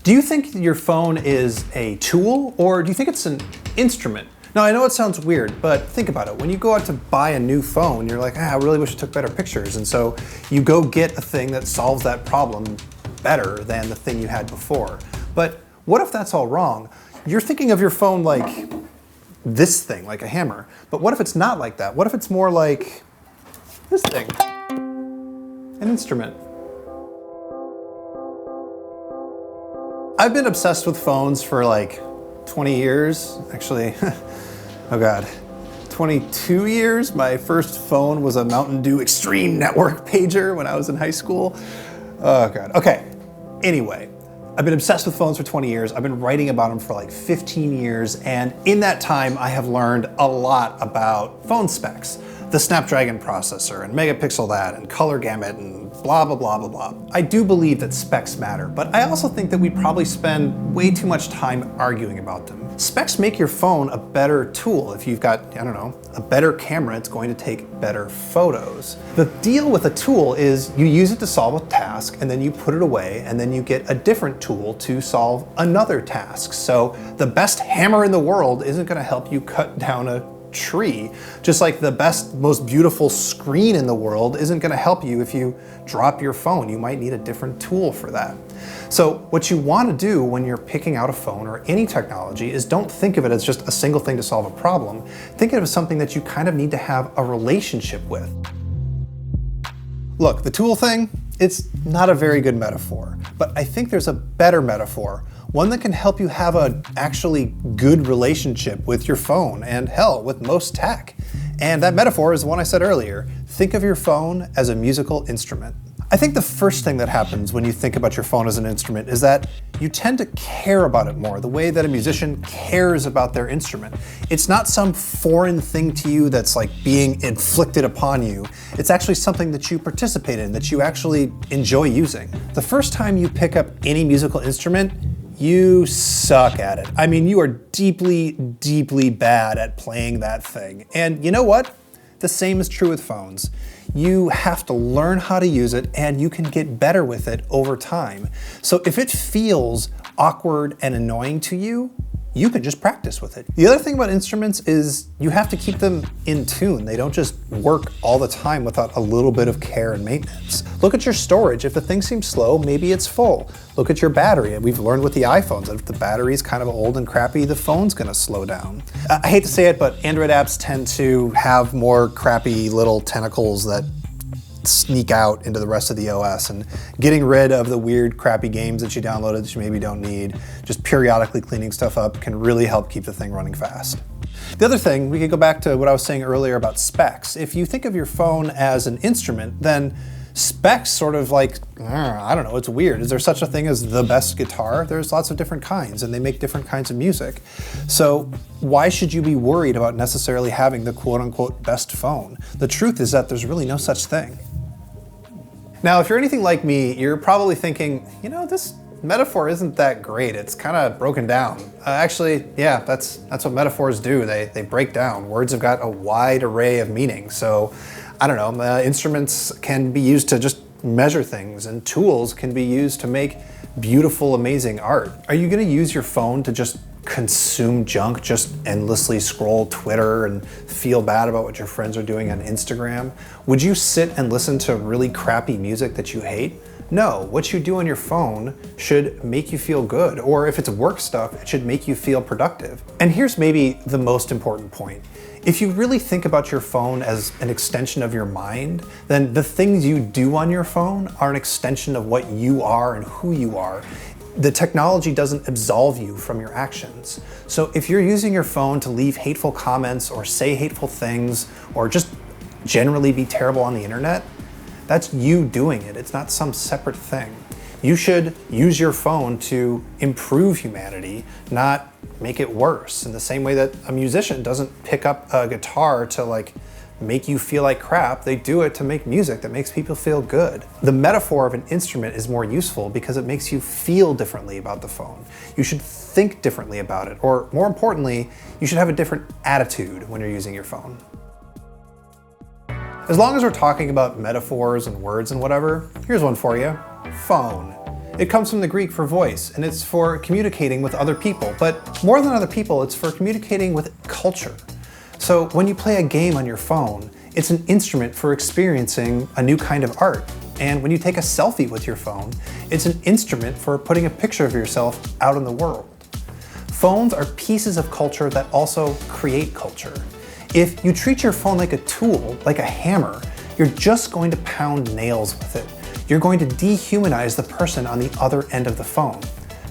Do you think your phone is a tool, or do you think it's an instrument? Now, I know it sounds weird, but think about it. When you go out to buy a new phone, you're like, I really wish it took better pictures. And so you go get a thing that solves that problem better than the thing you had before. But what if that's all wrong? You're thinking of your phone like this thing, like a hammer. But what if it's not like that? What if it's more like this thing? An instrument. I've been obsessed with phones for like 20 years, actually. Oh God, 22 years. My first phone was a Mountain Dew Extreme Network pager when I was in high school. Oh God, okay. Anyway, I've been obsessed with phones for 20 years. I've been writing about them for like 15 years. And in that time, I have learned a lot about phone specs. The Snapdragon processor and megapixel that and color gamut and blah, blah, blah, blah, blah. I do believe that specs matter, but I also think that we probably spend way too much time arguing about them. Specs make your phone a better tool. If you've got, I don't know, a better camera, it's going to take better photos. The deal with a tool is you use it to solve a task and then you put it away and then you get a different tool to solve another task. So the best hammer in the world isn't going to help you cut down a tree, just like the best, most beautiful screen in the world isn't going to help you if you drop your phone. You might need a different tool for that. So what you want to do when you're picking out a phone or any technology is don't think of it as just a single thing to solve a problem. Think of it as something that you kind of need to have a relationship with. Look, the tool thing, it's not a very good metaphor, but I think there's a better metaphor, one that can help you have an actually good relationship with your phone and hell, with most tech. And that metaphor is the one I said earlier. Think of your phone as a musical instrument. I think the first thing that happens when you think about your phone as an instrument is that you tend to care about it more, the way that a musician cares about their instrument. It's not some foreign thing to you that's like being inflicted upon you. It's actually something that you participate in, that you actually enjoy using. The first time you pick up any musical instrument, you suck at it. I mean, you are deeply, deeply bad at playing that thing. And you know what? The same is true with phones. You have to learn how to use it and you can get better with it over time. So if it feels awkward and annoying to you, you can just practice with it. The other thing about instruments is you have to keep them in tune. They don't just work all the time without a little bit of care and maintenance. Look at your storage. If the thing seems slow, maybe it's full. Look at your battery. We've learned with the iPhones that if the battery's kind of old and crappy, the phone's gonna slow down. I hate to say it, but Android apps tend to have more crappy little tentacles that sneak out into the rest of the OS, and getting rid of the weird crappy games that you downloaded that you maybe don't need, just periodically cleaning stuff up can really help keep the thing running fast. The other thing, we could go back to what I was saying earlier about specs. If you think of your phone as an instrument, then specs sort of like, I don't know, it's weird. Is there such a thing as the best guitar? There's lots of different kinds and they make different kinds of music. So why should you be worried about necessarily having the quote unquote best phone? The truth is that there's really no such thing. Now, if you're anything like me, you're probably thinking, you know, this metaphor isn't that great. It's kind of broken down. Actually, yeah, that's what metaphors do. They break down. Words have got a wide array of meaning. So, I don't know, instruments can be used to just measure things, and tools can be used to make beautiful, amazing art. Are you gonna use your phone to just consume junk, just endlessly scroll Twitter and feel bad about what your friends are doing on Instagram? Would you sit and listen to really crappy music that you hate? No, what you do on your phone should make you feel good, or if it's work stuff, it should make you feel productive. And here's maybe the most important point. If you really think about your phone as an extension of your mind, then the things you do on your phone are an extension of what you are and who you are. The technology doesn't absolve you from your actions. So if you're using your phone to leave hateful comments or say hateful things or just generally be terrible on the internet, that's you doing it. It's not some separate thing. You should use your phone to improve humanity, not make it worse. In the same way that a musician doesn't pick up a guitar to like make you feel like crap, they do it to make music that makes people feel good. The metaphor of an instrument is more useful because it makes you feel differently about the phone. You should think differently about it, or more importantly, you should have a different attitude when you're using your phone. As long as we're talking about metaphors and words and whatever, here's one for you. Phone. It comes from the Greek for voice, and it's for communicating with other people. But more than other people, it's for communicating with culture. So when you play a game on your phone, it's an instrument for experiencing a new kind of art. And when you take a selfie with your phone, it's an instrument for putting a picture of yourself out in the world. Phones are pieces of culture that also create culture. If you treat your phone like a tool, like a hammer, you're just going to pound nails with it. You're going to dehumanize the person on the other end of the phone.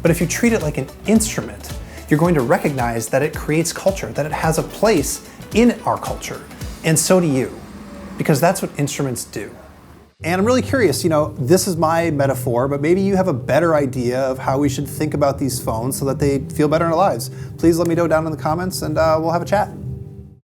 But if you treat it like an instrument, you're going to recognize that it creates culture, that it has a place in our culture. And so do you, because that's what instruments do. And I'm really curious, this is my metaphor, but maybe you have a better idea of how we should think about these phones so that they feel better in our lives. Please let me know down in the comments and we'll have a chat.